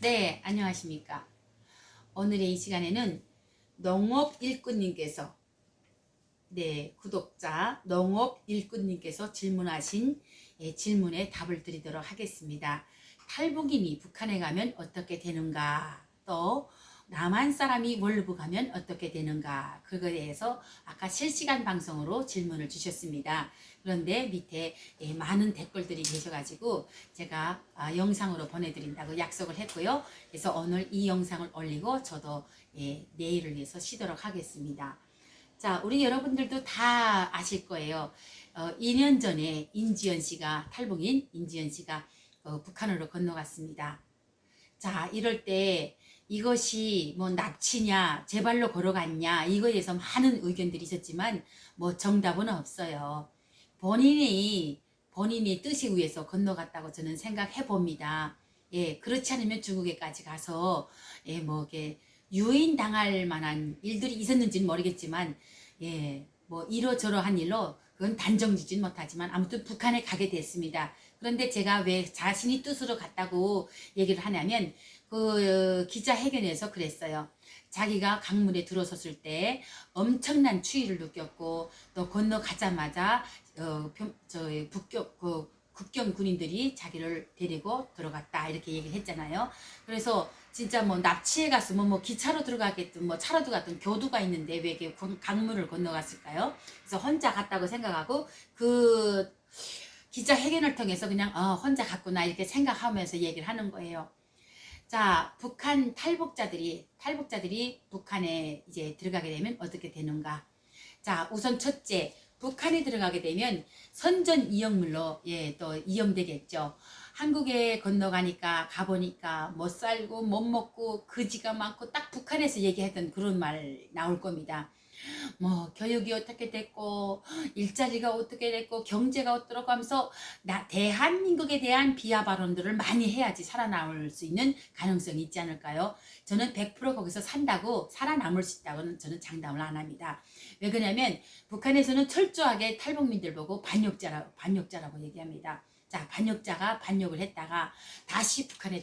네, 안녕하십니까. 오늘의 이 시간에는 농업 일꾼님께서, 구독자 농업 일꾼님께서 질문하신 질문에 답을 드리도록 하겠습니다. 탈북인이 북한에 가면 어떻게 되는가, 또 남한 사람이 월부 가면 어떻게 되는가, 그거에 대해서 아까 실시간 방송으로 질문을 주셨습니다. 그런데 밑에 많은 댓글들이 계셔가지고 제가 영상으로 보내드린다고 약속을 했고요. 그래서 오늘 이 영상을 올리고 저도 내일을 위해서 쉬도록 하겠습니다. 자, 우리 여러분들도 다 아실 거예요. 2년 전에 인지연 씨가, 탈북인 인지연 씨가 북한으로 건너갔습니다. 자, 이럴 때 이것이 뭐 납치냐, 제 발로 걸어갔냐, 이거에 대해서 많은 의견들이 있었지만 뭐 정답은 없어요. 본인의 뜻에 의해서 건너갔다고 저는 생각해 봅니다. 예, 그렇지 않으면 중국에까지 가서 뭐 이렇게 유인 당할 만한 일들이 있었는지는 모르겠지만 뭐 이러저러한 일로 그건 단정지진 못하지만 아무튼 북한에 가게 됐습니다. 그런데 제가 왜 자신이 뜻으로 갔다고 얘기를 하냐면 그 기자회견에서 그랬어요. 자기가 강물에 들어섰을 때 엄청난 추위를 느꼈고 또 건너가자마자 국경 군인들이 자기를 데리고 들어갔다 이렇게 얘기를 했잖아요. 그래서 진짜 뭐 납치해 갔으면 뭐 기차로 들어가겠든 뭐 차로 들어갔든 교두가 있는데 왜 이렇게 강물을 건너갔을까요? 그래서 혼자 갔다고 생각하고 그 기자회견을 통해서 그냥 혼자 갔구나 이렇게 생각하면서 얘기를 하는 거예요. 자, 북한 탈북자들이 북한에 이제 들어가게 되면 어떻게 되는가? 자, 우선 첫째, 북한에 들어가게 되면 선전 이역물로 또 이용되겠죠. 한국에 건너가니까 가보니까 못 살고 못 먹고 거지가 많고 딱 북한에서 얘기했던 그런 말 나올 겁니다. 뭐 교육이 어떻게 됐고 일자리가 어떻게 됐고 경제가 어떻고 하면서 대한민국에 대한 비하 발언들을 많이 해야지 살아남을 수 있는 가능성이 있지 않을까요? 저는 100% 거기서 산다고 살아남을 수 있다고는 저는 장담을 안 합니다. 왜 그러냐면 북한에서는 철저하게 탈북민들 보고 반역자라고 얘기합니다. 자, 반역자가 반역을 했다가 다시 북한에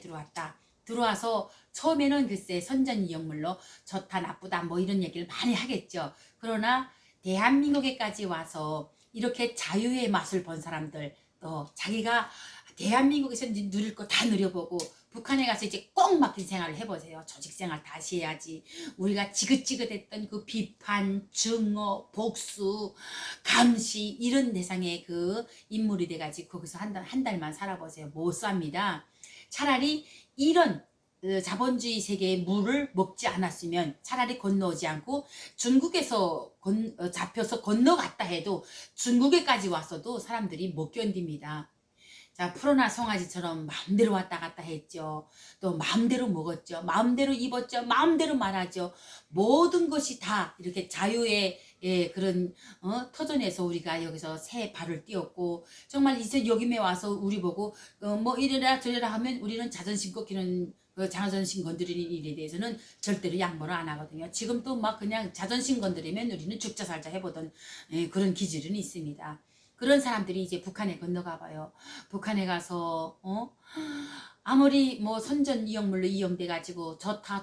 들어와서 처음에는 글쎄 선전이역물로 좋다 나쁘다 뭐 이런 얘기를 많이 하겠죠. 그러나 대한민국에까지 와서 이렇게 자유의 맛을 본 사람들, 또 자기가 대한민국에서 누릴 거 다 누려보고 북한에 가서 이제 꼭 막힌 생활을 해보세요. 조직생활 다시 해야지. 우리가 지긋지긋했던 그 비판, 증오, 복수, 감시 이런 대상의 그 인물이 돼가지고 거기서 한 달만 살아보세요. 못 삽니다. 차라리 이런 자본주의 세계의 물을 먹지 않았으면 차라리 건너오지 않고 중국에서 잡혀서 건너갔다 해도 중국에까지 왔어도 사람들이 못 견딥니다. 자, 푸르나 송아지처럼 마음대로 왔다 갔다 했죠. 또 마음대로 먹었죠. 마음대로 입었죠. 마음대로 말하죠. 모든 것이 다 이렇게 자유의 그런 터전에서 우리가 여기서 새 발을 띄웠고 정말 이제 여기에 와서 우리 보고 뭐 이래라 저래라 하면 우리는 자존심 꺾이는 그 자존심 건드리는 일에 대해서는 절대로 양보를 안 하거든요. 지금 또 막 그냥 자존심 건드리면 우리는 죽자 살자 해보던 그런 기질은 있습니다. 그런 사람들이 이제 북한에 건너가 봐요. 북한에 가서 아무리 뭐 선전 이용물로 이용돼 가지고 좋다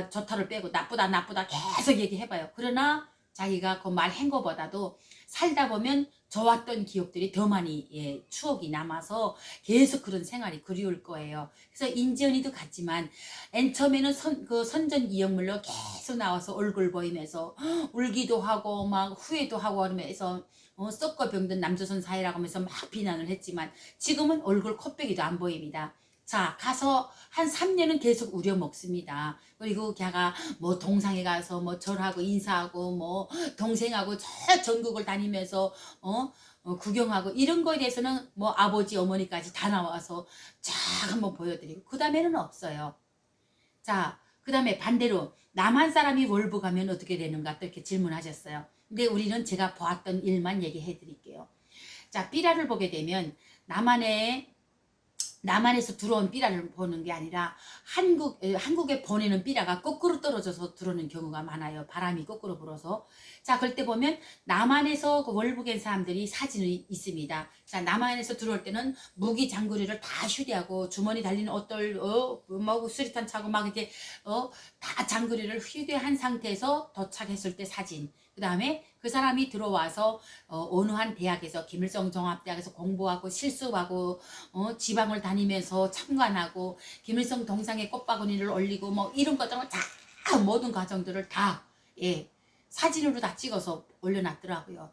좋다를 빼고 나쁘다 계속 얘기해봐요. 그러나 자기가 그 말한 거보다도 살다 보면 좋았던 기억들이 더 많이 추억이 남아서 계속 그런 생활이 그리울 거예요. 그래서 인지연이도 같지만 맨 처음에는 그 선전 이용물로 계속 나와서 얼굴 보이면서 울기도 하고 막 후회도 하고 그러면서 썩고 병든 남조선 사회라고 하면서 막 비난을 했지만 지금은 얼굴 코빼기도 안 보입니다. 자, 가서 한 3년은 계속 우려먹습니다. 그리고 걔가 뭐 동상에 가서 뭐 절하고 인사하고 뭐 동생하고 저 전국을 다니면서 구경하고 이런 거에 대해서는 뭐 아버지 어머니까지 다 나와서 쫙 한번 보여드리고 그 다음에는 없어요. 자, 그 다음에 반대로 남한 사람이 월부 가면 어떻게 되는가 또 이렇게 질문하셨어요. 근데 우리는 제가 보았던 일만 얘기해 드릴게요. 자, 삐라를 보게 되면 남한에 남한에서 들어온 삐라를 보는 게 아니라 한국에 보내는 삐라가 거꾸로 떨어져서 들어오는 경우가 많아요. 바람이 거꾸로 불어서. 자, 그럴 때 보면 남한에서 그 월북인 사람들이 사진이 있습니다. 자, 남한에서 들어올 때는 무기 장구리를 다 휴대하고 주머니 달린 옷들 뭐 수리탄 차고 막 이렇게 다 장구리를 휴대한 상태에서 도착했을 때 사진. 그 다음에 그 사람이 들어와서 어느 한 대학에서 김일성 종합대학에서 공부하고 실습하고 지방을 다니면서 참관하고 김일성 동상에 꽃바구니를 올리고 뭐 이런 것들은 다 모든 과정들을 다 사진으로 다 찍어서 올려놨더라고요.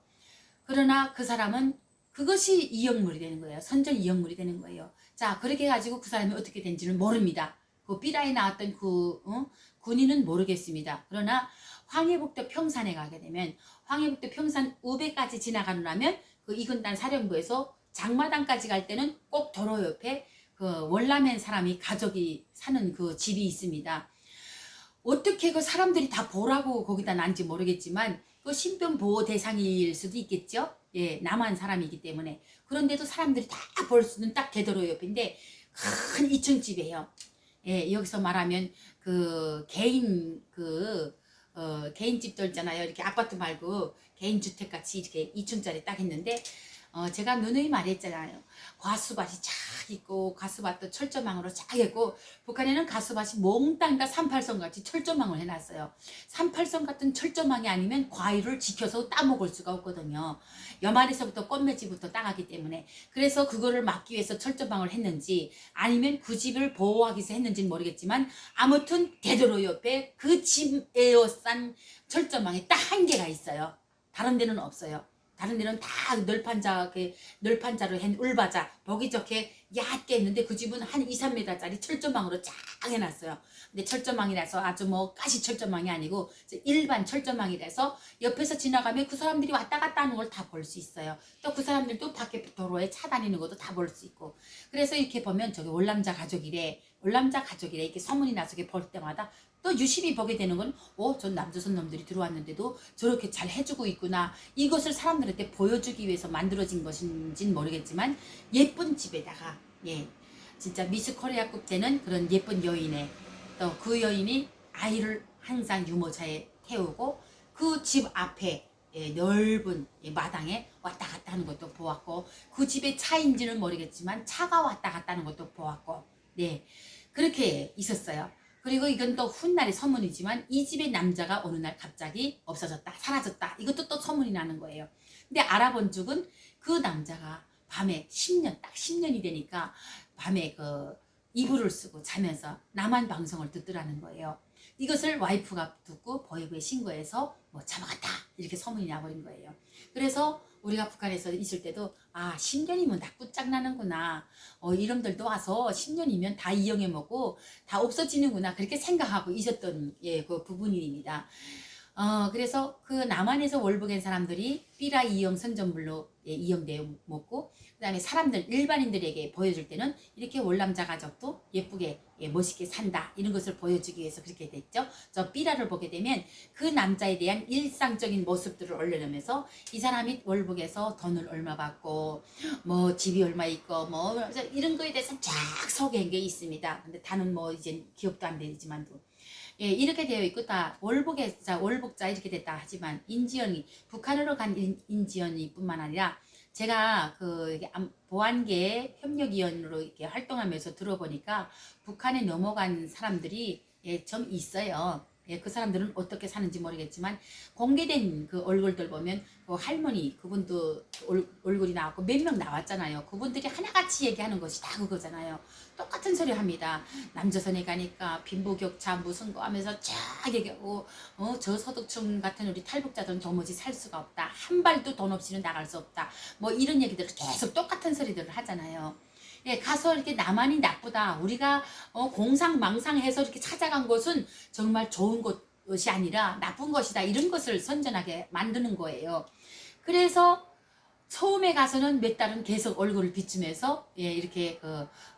그러나 그 사람은 그것이 이역물이 되는 거예요. 선전 이역물이 되는 거예요. 자, 그렇게 해가지고 그 사람이 어떻게 된지는 모릅니다. 그 삐라에 나왔던 그 군인은 모르겠습니다. 그러나 황해북도 평산에 가게 되면 황해북도 평산 우배까지 지나가는 라면 그 이근단 사령부에서 장마당까지 갈 때는 꼭 도로 옆에 그 월남한 사람이 가족이 사는 그 집이 있습니다. 어떻게 그 사람들이 다 보라고 거기다 난지 모르겠지만 그 신변보호 대상일 수도 있겠죠. 예, 남한 사람이기 때문에. 그런데도 사람들이 다 볼 수는 딱 대도로 옆인데 큰 2층 집이에요. 예, 여기서 말하면 그 개인 개인 집들 있잖아요. 이렇게 아파트 말고 개인 주택 같이 이렇게 2층짜리 딱 있는데 제가 누누이 말했잖아요. 과수밭이 쫙 있고 가수밭도 철조망으로 쫙 있고 북한에는 가수밭이 몽땅 다 38선 같이 철조망을 해놨어요. 38선 같은 철조망이 아니면 과일을 지켜서 따먹을 수가 없거든요. 염안에서부터 꽃맺이부터 따가기 때문에. 그래서 그거를 막기 위해서 철조망을 했는지 아니면 그 집을 보호하기 위해서 했는지는 모르겠지만 아무튼 대도로 옆에 그 집 에어싼 철조망이 딱 한 개가 있어요. 다른 데는 없어요. 다른 데는 다 널판자로 한 울바자 보기 좋게 얕게 했는데 그 집은 한 2, 3m짜리 철조망으로 쫙 해놨어요. 근데 철조망이라서 아주 뭐 가시 철조망이 아니고 일반 철조망이라서 옆에서 지나가면 그 사람들이 왔다 갔다 하는 걸 다 볼 수 있어요. 또 그 사람들도 밖에 도로에 차 다니는 것도 다 볼 수 있고. 그래서 이렇게 보면 저기 월남자 가족이래 이렇게 소문이 나서 볼 때마다 또 유심히 보게 되는 건 전 남조선 놈들이 들어왔는데도 저렇게 잘 해주고 있구나. 이것을 사람들한테 보여주기 위해서 만들어진 것인지는 모르겠지만 예쁜 집에다가 진짜 미스 코리아급 되는 그런 예쁜 여인의 또 그 여인이 아이를 항상 유모차에 태우고 그 집 앞에 넓은 마당에 왔다 갔다 하는 것도 보았고 그 집에 차인지는 모르겠지만 차가 왔다 갔다 하는 것도 보았고 그렇게 있었어요. 그리고 이건 또 훗날의 소문이지만 이 집의 남자가 어느 날 갑자기 없어졌다 사라졌다 이것도 또 소문이 나는 거예요. 근데 알아본 쪽은 그 남자가 밤에 10년 딱 10년이 되니까 밤에 그 이불을 쓰고 자면서 남한 방송을 듣더라는 거예요. 이것을 와이프가 듣고 보위부에 신고해서 뭐 잡아갔다 이렇게 소문이 나버린 거예요. 그래서 우리가 북한에서 있을 때도 10년이면 다 끝장나는구나. 이놈들도 와서 10년이면 다 이용해 먹고 다 없어지는구나. 그렇게 생각하고 있었던 그 부분입니다. 그래서 그 남한에서 월북한 사람들이 삐라 이용 선전물로 이용되어 먹고 그 다음에 사람들 일반인들에게 보여줄 때는 이렇게 월남자 가족도 예쁘게 멋있게 산다 이런 것을 보여주기 위해서 그렇게 됐죠. 저 삐라를 보게 되면 그 남자에 대한 일상적인 모습들을 올려놓으면서 이 사람이 월북에서 돈을 얼마 받고 뭐 집이 얼마 있고 뭐 이런 거에 대해서 쫙 소개한 게 있습니다. 근데 다는 뭐 이제 기억도 안 되지만도 이렇게 되어 있고 다 월북자 이렇게 됐다 하지만 인지연이 북한으로 간 인지연이 뿐만 아니라 제가 그 보안계 협력위원으로 이렇게 활동하면서 들어보니까 북한에 넘어간 사람들이 좀 있어요. 그 사람들은 어떻게 사는지 모르겠지만 공개된 그 얼굴들 보면 그 할머니 그분도 얼굴이 나왔고 몇 명 나왔잖아요. 그분들이 하나같이 얘기하는 것이 다 그거잖아요. 똑같은 소리 합니다. 남조선에 가니까 빈부격차 무슨 거 하면서 쫙 얘기하고 저소득층 같은 우리 탈북자들은 도무지 살 수가 없다. 한 발도 돈 없이는 나갈 수 없다. 뭐 이런 얘기들을 계속 똑같은 소리들을 하잖아요. 가서 이렇게 나만이 나쁘다. 우리가 공상망상해서 이렇게 찾아간 곳은 정말 좋은 것이 아니라 나쁜 것이다. 이런 것을 선전하게 만드는 거예요. 그래서 처음에 가서는 몇 달은 계속 얼굴을 비추면서 이렇게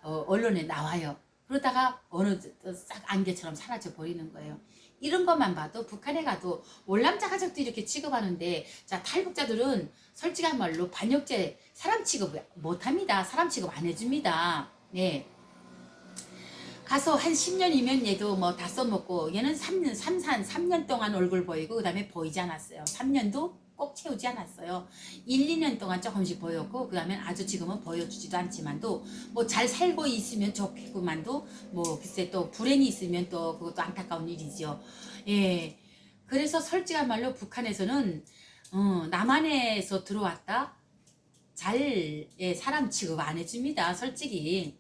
언론에 나와요. 그러다가 어느 싹 안개처럼 사라져 버리는 거예요. 이런 것만 봐도 북한에 가도 월남자 가족도 이렇게 취급하는데 자 탈북자들은 솔직한 말로 반역죄 사람 취급 못합니다. 사람 취급 안 해줍니다. 네. 가서 한 10년이면 얘도 뭐 다 써먹고 얘는 3년, 3년 동안 얼굴 보이고 그 다음에 보이지 않았어요. 3년도 꼭 채우지 않았어요. 1, 2년 동안 조금씩 보였고 그 다음에 아주 지금은 보여주지도 않지만도 뭐 잘 살고 있으면 좋겠구만도 뭐 글쎄 또 불행이 있으면 또 그것도 안타까운 일이죠. 예. 그래서 솔직한 말로 북한에서는 남한에서 들어왔다 잘 사람 취급 안 해줍니다. 솔직히.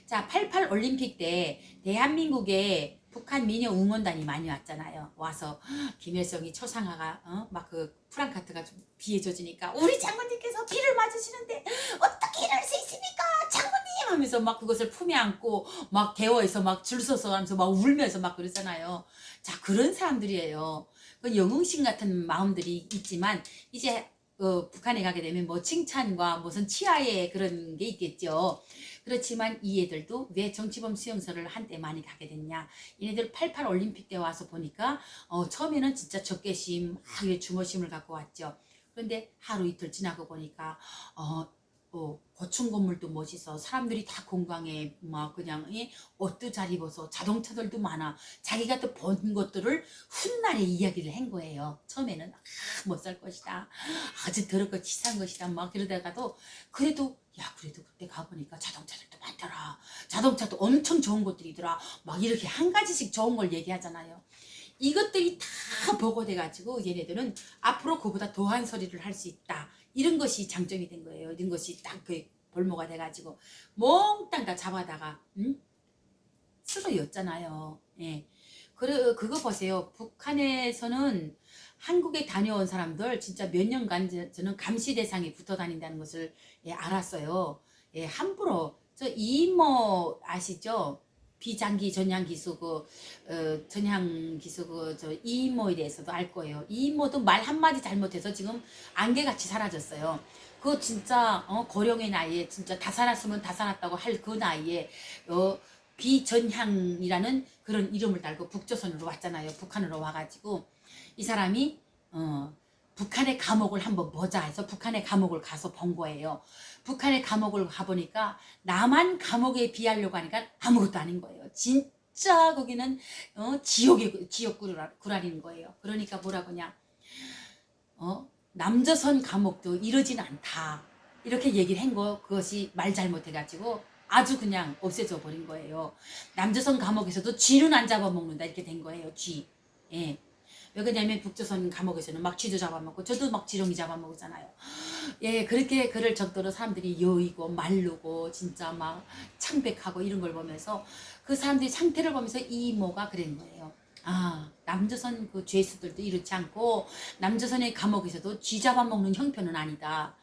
자, 88 올림픽 때 대한민국에 북한 미녀 응원단이 많이 왔잖아요. 와서 김일성이 초상화가 막 그 프랑카트가 좀 비에 젖으니까 우리 장군님께서 비를 맞으시는데 어떻게 이럴 수 있습니까? 장군님 하면서 막 그것을 품에 안고 막 대어에서 막 줄 서서 하면서 막 울면서 막 그러잖아요. 자, 그런 사람들이에요. 그 영웅신 같은 마음들이 있지만 이제 북한에 가게 되면 뭐 칭찬과 무슨 치하의 그런 게 있겠죠. 그렇지만 이 애들도 왜 정치범 수용소를 한때 많이 가게 됐냐. 얘네들 88 올림픽 때 와서 보니까 처음에는 진짜 적개심, 주머심을 갖고 왔죠. 그런데 하루 이틀 지나고 보니까 고층 건물도 멋있어. 사람들이 다 건강해. 막 그냥 옷도 잘 입어서 자동차들도 많아. 자기가 또 본 것들을 훗날에 이야기를 한 거예요. 처음에는 못 살 것이다. 아주 더럽고 치사한 것이다. 막 그러다가도 그래도 그래도 그때 가보니까 자동차들도 많더라. 자동차도 엄청 좋은 것들이더라. 막 이렇게 한 가지씩 좋은 걸 얘기하잖아요. 이것들이 다 보고돼가지고 얘네들은 앞으로 그보다 더한 소리를 할 수 있다. 이런 것이 장점이 된 거예요. 이런 것이 딱 그 볼모가 돼가지고 몽땅 다 잡아다가 쓰러였잖아요. 예. 그거 보세요. 북한에서는 한국에 다녀온 사람들 진짜 몇 년간 저는 감시 대상에 붙어 다닌다는 것을 알았어요. 함부로 저 이모 아시죠? 비장기 전향기수 전향기수 저 이모에 대해서도 알 거예요. 이모도 말 한마디 잘못해서 지금 안개같이 사라졌어요. 그거 진짜 고령의 나이에 진짜 다 살았으면 다 살았다고 할 그 나이에 비전향이라는 그런 이름을 달고 북조선으로 왔잖아요. 북한으로 와가지고 이 사람이 북한의 감옥을 한번 보자 해서 북한의 감옥을 가서 본 거예요. 북한의 감옥을 가보니까 남한 감옥에 비하려고 하니까 아무것도 아닌 거예요. 진짜 거기는 지옥 구라리는 거예요. 그러니까 뭐라고냐 남조선 감옥도 이러진 않다. 이렇게 얘기를 한 거 그것이 말 잘못해가지고 아주 그냥 없애져 버린 거예요. 남조선 감옥에서도 쥐는 안 잡아먹는다 이렇게 된 거예요. 쥐. 예. 왜 그러냐면 북조선 감옥에서는 막 쥐도 잡아먹고 저도 막 지렁이 잡아먹잖아요. 예, 그렇게 그럴 정도로 사람들이 여의고 말르고 진짜 막 창백하고 이런 걸 보면서 그 사람들이 상태를 보면서 이 이모가 그런 거예요. 아, 남조선 그 죄수들도 이렇지 않고 남조선의 감옥에서도 쥐 잡아먹는 형편은 아니다.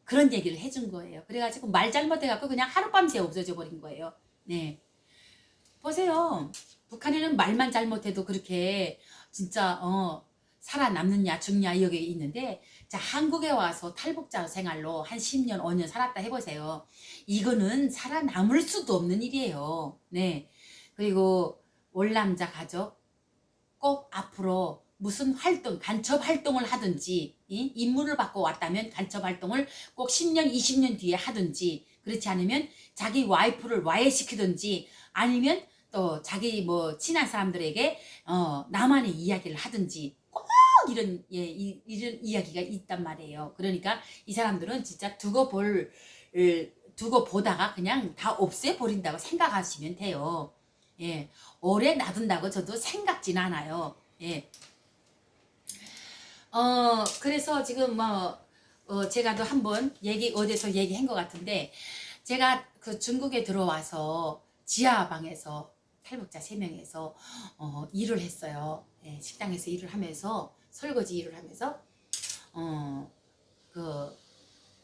그런 얘기를 해준 거예요. 그래가지고 말 잘못해갖고 그냥 하룻밤새 없어져 버린 거예요. 네. 보세요. 북한에는 말만 잘못해도 그렇게 진짜 살아남느냐 죽냐 여기 있는데 자 한국에 와서 탈북자 생활로 한 10년 5년 살았다 해보세요. 이거는 살아남을 수도 없는 일이에요. 네. 그리고 월남자 가족 꼭 앞으로 무슨 활동, 간첩 활동을 하든지 임무를 받고 왔다면 간첩 활동을 꼭 10년, 20년 뒤에 하든지 그렇지 않으면 자기 와이프를 와해시키든지 아니면 또 자기 뭐 친한 사람들에게 나만의 이야기를 하든지 꼭 이런 이런 이야기가 있단 말이에요. 그러니까 이 사람들은 진짜 두고 보다가 그냥 다 없애버린다고 생각하시면 돼요. 예, 오래 놔둔다고 저도 생각진 않아요. 예. 그래서 지금 제가 또 한번 어디서 얘기한 것 같은데, 제가 그 중국에 들어와서 지하방에서 탈북자 3명에서 일을 했어요. 예, 식당에서 일을 하면서, 설거지 일을 하면서, 그,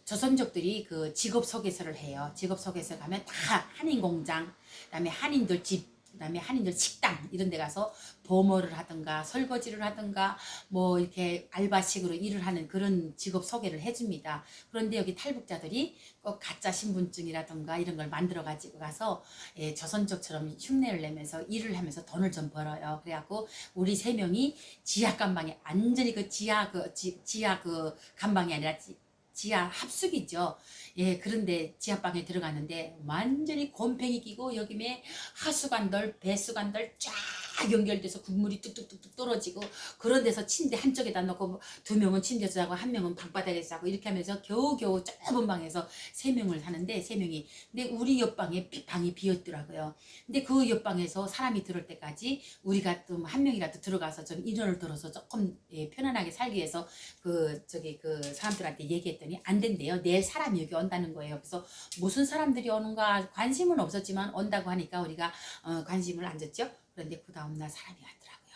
조선족들이 그 직업 소개서를 해요. 직업 소개서 가면 다 한인 공장, 그 다음에 한인들 집, 그 다음에 한인들 식당 이런 데 가서 보모를 하든가 설거지를 하든가 뭐 이렇게 알바식으로 일을 하는 그런 직업 소개를 해줍니다. 그런데 여기 탈북자들이 꼭 가짜 신분증이라든가 이런 걸 만들어 가지고 가서 조선족처럼 흉내를 내면서 일을 하면서 돈을 좀 벌어요. 그래갖고 우리 3명이 지하 감방에 완전히 그 지하 그 간방이 아니라 지하 합숙이죠. 예, 그런데 지하방에 들어갔는데 완전히 곰팡이 끼고 여기에 하수관들, 배수관들 쫙 연결돼서 국물이 뚝뚝뚝뚝 떨어지고 그런 데서 침대 한쪽에다 놓고 두 명은 침대에서 자고 한 명은 방바닥에서 자고 이렇게 하면서 겨우겨우 좁은 방에서 세 명을 사는데 세 명이 근데 우리 옆방에 방이 비었더라고요. 근데 그 옆방에서 사람이 들을 때까지 우리가 좀 한 명이라도 들어가서 좀 인원을 들어서 조금 예, 편안하게 살기 위해서 그 사람들한테 얘기했더니 안 된대요. 내일 사람이 여기 온다는 거예요. 그래서 무슨 사람들이 오는가 관심은 없었지만 온다고 하니까 우리가 관심을 안 줬죠. 그런데 그 다음날 사람이 왔더라고요.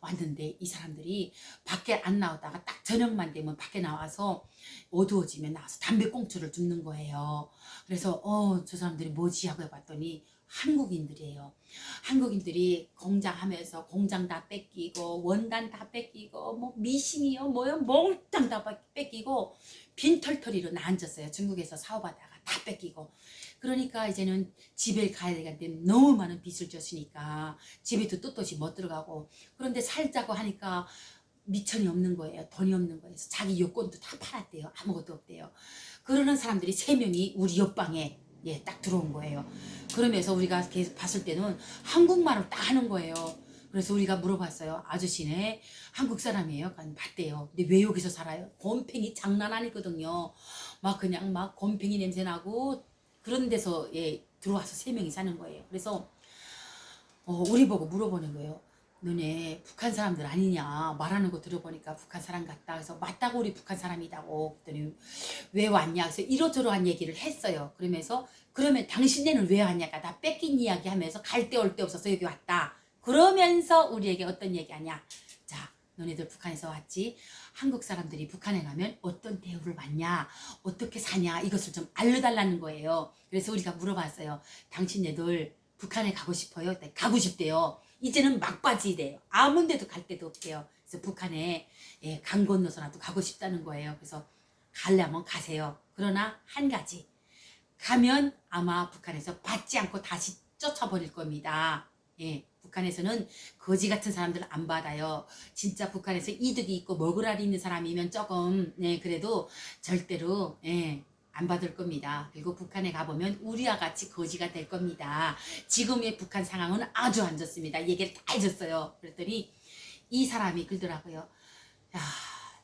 왔는데 이 사람들이 밖에 안 나오다가 딱 저녁만 되면 밖에 나와서 어두워지면 나와서 담배꽁초를 줍는 거예요. 그래서 저 사람들이 뭐지 하고 해봤더니 한국인들이에요. 한국인들이 공장 하면서 공장 다 뺏기고 원단 다 뺏기고 뭐 미싱이요 뭐요 몽땅 다 뺏기고 빈털터리로 나앉았어요. 중국에서 사업하다가 다 뺏기고 그러니까 이제는 집에 가야 되는데 너무 많은 빚을 졌으니까 집에도 떳떳이 못 들어가고 그런데 살자고 하니까 미천이 없는 거예요. 돈이 없는 거예요. 자기 여권도 다 팔았대요. 아무것도 없대요. 그러는 사람들이 세 명이 우리 옆방에 예, 딱 들어온 거예요. 그러면서 우리가 계속 봤을 때는 한국말을 딱 하는 거예요. 그래서 우리가 물어봤어요. 아저씨네 한국 사람이에요? 맞대요. 근데 왜 여기서 살아요? 곰팡이 장난 아니거든요. 막 그냥 막 곰팡이 냄새 나고 그런 데서 예, 들어와서 세 명이 사는 거예요. 그래서 우리 보고 물어보는 거예요. 너네 북한 사람들 아니냐 말하는 거 들어보니까 북한 사람 같다. 그래서 맞다고 우리 북한 사람이다고 그랬더니 왜 왔냐 그래서 이러저러한 얘기를 했어요. 그러면서 그러면 당신네는 왜 왔냐가 다 뺏긴 이야기 하면서 갈 데 올 데 없어서 여기 왔다. 그러면서 우리에게 어떤 얘기하냐. 자 너네들 북한에서 왔지. 한국 사람들이 북한에 가면 어떤 대우를 받냐 어떻게 사냐 이것을 좀 알려달라는 거예요. 그래서 우리가 물어봤어요. 당신네들 북한에 가고 싶어요? 가고 싶대요. 이제는 막바지래요. 아무 데도 갈 데도 없대요. 그래서 북한에 예, 강 건너서라도 가고 싶다는 거예요. 그래서 가려면 가세요. 그러나 한 가지 가면 아마 북한에서 받지 않고 다시 쫓아버릴 겁니다. 예, 북한에서는 거지 같은 사람들 안 받아요. 진짜 북한에서 이득이 있고 먹으라리 있는 사람이면 조금 네, 그래도 절대로 예, 안 받을 겁니다. 그리고 북한에 가보면 우리와 같이 거지가 될 겁니다. 지금의 북한 상황은 아주 안 좋습니다. 얘기를 다 해줬어요. 그랬더니 이 사람이 그러더라고요. 야,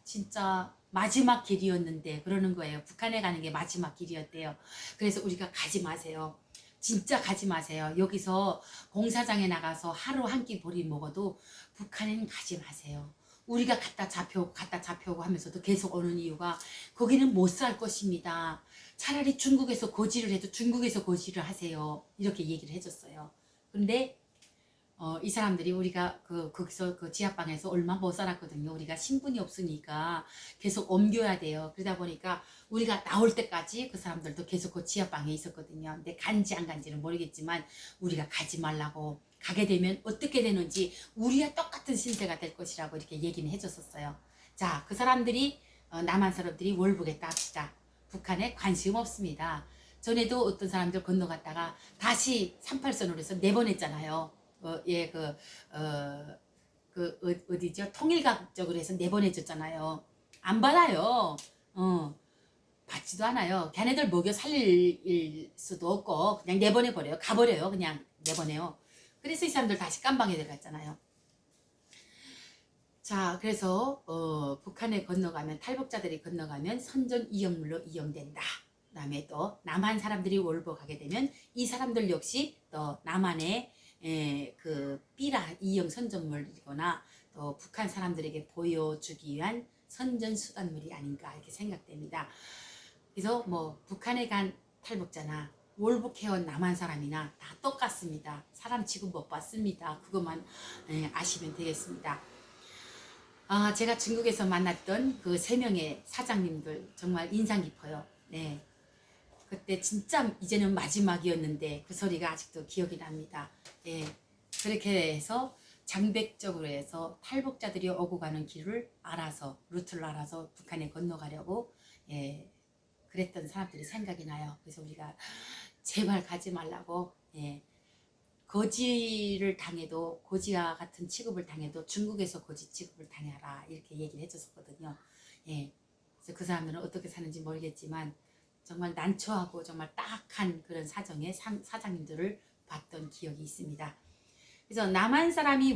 진짜 마지막 길이었는데 그러는 거예요. 북한에 가는 게 마지막 길이었대요. 그래서 우리가 가지 마세요. 진짜 가지 마세요. 여기서 공사장에 나가서 하루 한 끼 보리 먹어도 북한에는 가지 마세요. 우리가 갖다 잡혀오고 하면서도 계속 오는 이유가 거기는 못 살 것입니다. 차라리 중국에서 고지를 해도 중국에서 고지를 하세요. 이렇게 얘기를 해줬어요. 근데 이 사람들이 우리가 거기서 그 지하방에서 얼마 못 살았거든요. 우리가 신분이 없으니까 계속 옮겨야 돼요. 그러다 보니까 우리가 나올 때까지 그 사람들도 계속 그 지하방에 있었거든요. 근데 간지 안 간지는 모르겠지만 우리가 가지 말라고 가게 되면 어떻게 되는지 우리와 똑같은 신세가 될 것이라고 이렇게 얘기는 해줬었어요. 자, 그 사람들이 남한 사람들이 월북했다 합시다. 북한에 관심 없습니다. 전에도 어떤 사람들 건너갔다가 다시 38선으로 해서 내보냈잖아요. 예, 어디죠? 통일각 쪽으로 해서 내보내줬잖아요. 안 받아요. 받지도 않아요. 걔네들 먹여 살릴 수도 없고, 그냥 내보내버려요. 가버려요. 그냥 내보내요. 그래서 이 사람들 다시 깜방에 들어갔잖아요. 자, 그래서, 북한에 건너가면, 탈북자들이 건너가면 선전 이용물로 이용된다. 그 다음에 또, 남한 사람들이 월북하게 되면, 이 사람들 역시 또 남한의 그 삐라 이용 선전물이거나 또 북한 사람들에게 보여주기 위한 선전 수단물이 아닌가 이렇게 생각됩니다. 그래서 뭐 북한에 간 탈북자나 월북해온 남한 사람이나 다 똑같습니다. 사람 취급 못 받습니다. 그것만 아시면 되겠습니다. 제가 중국에서 만났던 그 3명의 사장님들 정말 인상 깊어요. 네. 그때 진짜 이제는 마지막이었는데 그 소리가 아직도 기억이 납니다. 예, 그렇게 해서 장백적으로 해서 탈북자들이 오고 가는 길을 알아서 루트를 알아서 북한에 건너가려고 예, 그랬던 사람들이 생각이 나요. 그래서 우리가 제발 가지 말라고 예, 거지를 당해도 거지와 같은 취급을 당해도 중국에서 거지 취급을 당해라 이렇게 얘기를 해줬었거든요. 예, 그래서 그 사람들은 어떻게 사는지 모르겠지만 정말 난처하고 정말 딱한 그런 사정의 사장님들을 봤던 기억이 있습니다. 그래서 남한 사람이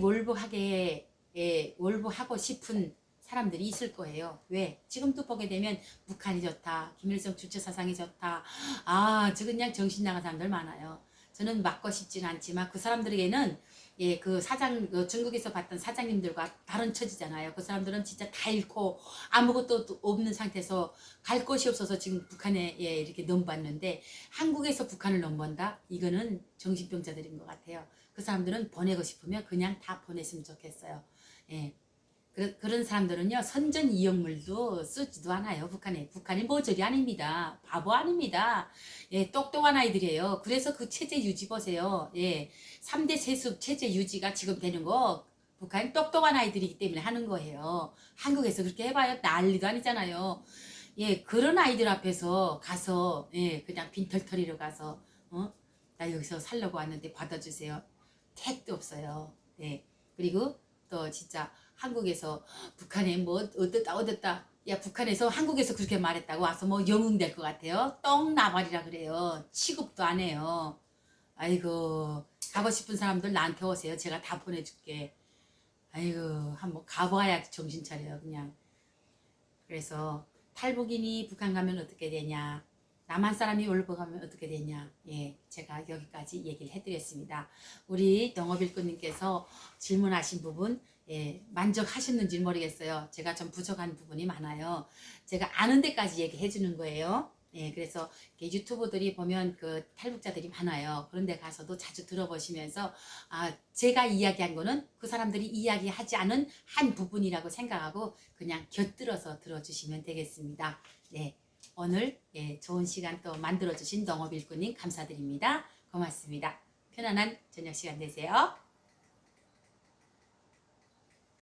월북하고 싶은 사람들이 있을 거예요. 왜? 지금도 보게 되면 북한이 좋다, 김일성 주체 사상이 좋다, 저 그냥 정신 나간 사람들 많아요. 저는 맞고 싶지는 않지만 그 사람들에게는 그 중국에서 봤던 사장님들과 다른 처지잖아요. 그 사람들은 진짜 다 잃고 아무것도 없는 상태에서 갈 곳이 없어서 지금 북한에 이렇게 넘봤는데, 한국에서 북한을 넘본다? 이거는 정신병자들인 것 같아요. 그 사람들은 보내고 싶으면 그냥 다 보냈으면 좋겠어요. 예. 그런 사람들은요, 선전 이용물도 쓰지도 않아요. 북한이 모조리 아닙니다. 바보 아닙니다. 예, 똑똑한 아이들이에요. 그래서 그 체제 유지 보세요. 예, 3대 세습 체제 유지가 지금 되는 거 북한이 똑똑한 아이들이기 때문에 하는 거예요. 한국에서 그렇게 해봐요. 난리도 아니잖아요. 예, 그런 아이들 앞에서 가서 그냥 빈털터리로 가서 나 여기서 살려고 왔는데 받아주세요. 택도 없어요. 예, 그리고 또 진짜 한국에서 북한에 뭐 어땠다 야, 북한에서 한국에서 그렇게 말했다고 와서 뭐 영웅 될 것 같아요. 똥나발이라 그래요. 취급도 안 해요. 아이고, 가고 싶은 사람들 나한테 오세요. 제가 다 보내줄게. 아이고, 한번 가봐야 정신 차려요, 그냥. 그래서 탈북인이 북한 가면 어떻게 되냐, 남한 사람이 월북 가면 어떻게 되냐, 제가 여기까지 얘기를 해드렸습니다. 우리 영업일꾼님께서 질문하신 부분 만족하셨는지 모르겠어요. 제가 좀 부족한 부분이 많아요. 제가 아는 데까지 얘기해 주는 거예요. 그래서 유튜브들이 보면 그 탈북자들이 많아요. 그런데 가서도 자주 들어보시면서 제가 이야기한 거는 그 사람들이 이야기하지 않은 한 부분이라고 생각하고 그냥 곁들여서 들어주시면 되겠습니다. 네, 오늘 좋은 시간 또 만들어주신 농업일꾼님 감사드립니다. 고맙습니다. 편안한 저녁 시간 되세요.